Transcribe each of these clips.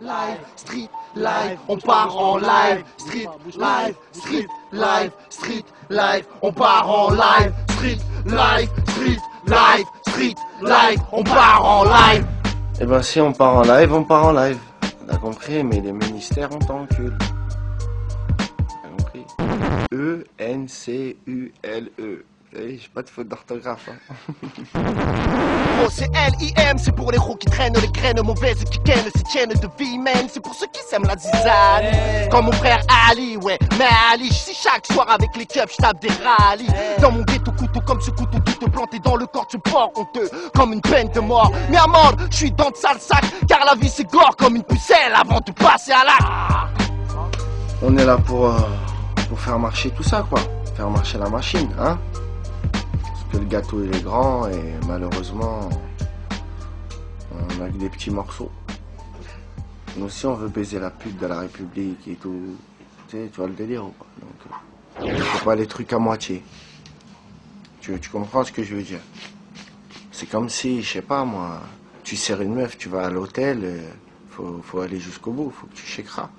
live, street live, on part en live, street live, street live, street live, on part en live, street live, street live, street live, on part en live. Eh ben si on part en live, on part en live. T'as compris, mais les ministères on t'encule. T'as compris? E-N-C-U-L-E. J'ai pas de faute d'orthographe. Hein. Oh, c'est L-I-M, c'est pour les gros qui traînent les graines mauvaises qui kennent ces chaînes de vie humaine. C'est pour ceux qui s'aiment la zizane. Comme mon frère Ali, ouais, mais Ali, si chaque soir avec les keufs, j'tape des rallyes. Dans mon ghetto couteau, comme ce couteau tout te planté dans le corps, tu portes honteux, comme une peine de mort. Mais à mort, je suis dans de sale sac, car la vie c'est gore comme une pucelle avant de passer à l'acte. On est là pour faire marcher tout ça, quoi. Faire marcher la machine, hein. Que le gâteau il est grand et malheureusement on a que des petits morceaux. Nous aussi on veut baiser la pute de la République et tout. Tu sais, tu vois le délire ou pas? Donc faut pas les trucs à moitié. Tu comprends ce que je veux dire? C'est comme si, je sais pas moi, tu serres une meuf, tu vas à l'hôtel, faut aller jusqu'au bout, faut que tu checkeras.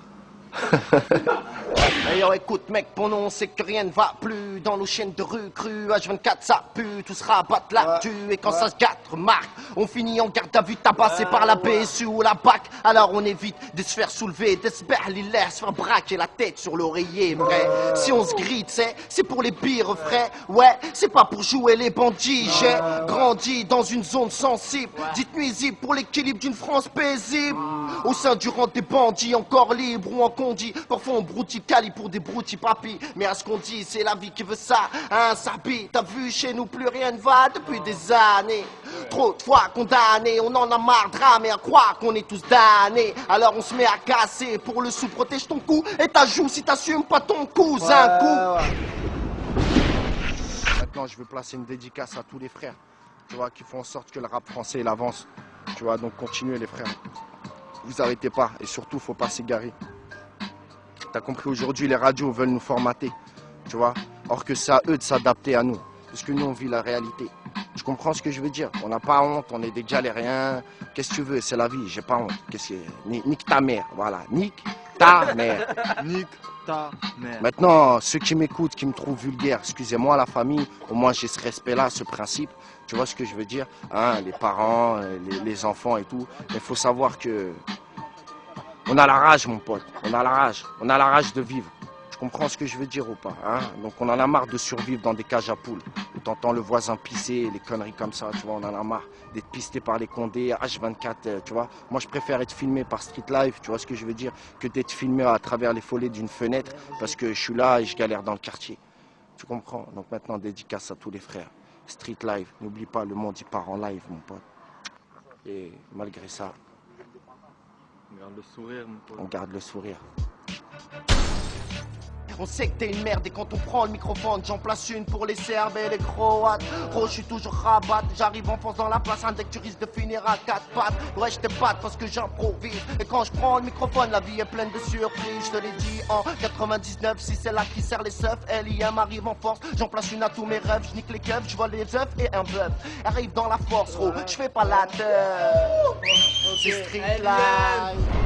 D'ailleurs écoute mec, pour nous on sait que rien ne va plus. Dans nos chaînes de rue crues, H24 ça pue. Tout se rabatte là-dessus et quand ça se gâte, remarque, on finit en garde à vue tabassé par la BSU ou la BAC. Alors on évite de se faire soulever, de se l'air, se faire braquer la tête sur l'oreiller, vrai. Si on se grille, c'est pour les pires frais. Ouais, c'est pas pour jouer les bandits. J'ai grandi dans une zone sensible, dite nuisible pour l'équilibre d'une France paisible. Au sein du rang des bandits encore libres ou en condi. Parfois on broutilles cali pour des broutilles papy. Mais à ce qu'on dit, c'est la vie qui veut ça. Hein, Sarbi, t'as vu, chez nous plus rien ne va depuis des années. Trop de fois condamnés, on en a marre de ramer à croire qu'on est tous damnés. Alors on se met à casser pour le sou, protège ton cou et ta joue si t'assumes pas ton cousin. Maintenant je veux placer une dédicace à tous les frères, tu vois, qui font en sorte que le rap français il avance. Tu vois, donc continuez les frères. Vous arrêtez pas et surtout faut pas s'égarer. T'as compris, aujourd'hui les radios veulent nous formater, tu vois. Or que c'est à eux de s'adapter à nous, parce que nous on vit la réalité. Tu comprends ce que je veux dire? On n'a pas honte, on est des galériens. Qu'est-ce que tu veux? C'est la vie, j'ai pas honte. Qu'est-ce que nique ta mère, voilà, nique ta mère. Nique ta mère. Maintenant, ceux qui m'écoutent, qui me trouvent vulgaire, excusez-moi la famille, au moins j'ai ce respect-là, ce principe. Tu vois ce que je veux dire, hein, les parents, les enfants et tout. Mais il faut savoir que on a la rage, mon pote. On a la rage. On a la rage de vivre. Tu comprends ce que je veux dire ou pas, hein? Donc on en a marre de survivre dans des cages à poules. Où t'entends le voisin pisser, les conneries comme ça, tu vois, on en a marre d'être pisté par les condés, H24, tu vois. Moi je préfère être filmé par Street Live, tu vois ce que je veux dire, que d'être filmé à travers les follets d'une fenêtre, parce que je suis là et je galère dans le quartier. Tu comprends? Donc maintenant, dédicace à tous les frères. Street Live, n'oublie pas, le monde il part en live, mon pote. Et malgré ça, On garde le sourire, mon pote. on garde le sourire. On sait que t'es une merde et quand on prend le microphone, j'en place une pour les Serbes et les Croates. Gros, je suis toujours rabat, j'arrive en force dans la place, un deck tu risques de finir à 4 pattes. Ouais, je t'épate parce que j'improvise. Et quand je prends le microphone, la vie est pleine de surprises. Je te l'ai dit en 99, si c'est là qui sert les seufs, L.I.M arrive en force. J'en place une à tous mes rêves, je nique les keufs, je vole les œufs et un bœuf. Arrive dans la force, gros, je fais pas la teuf. C'est Street Live.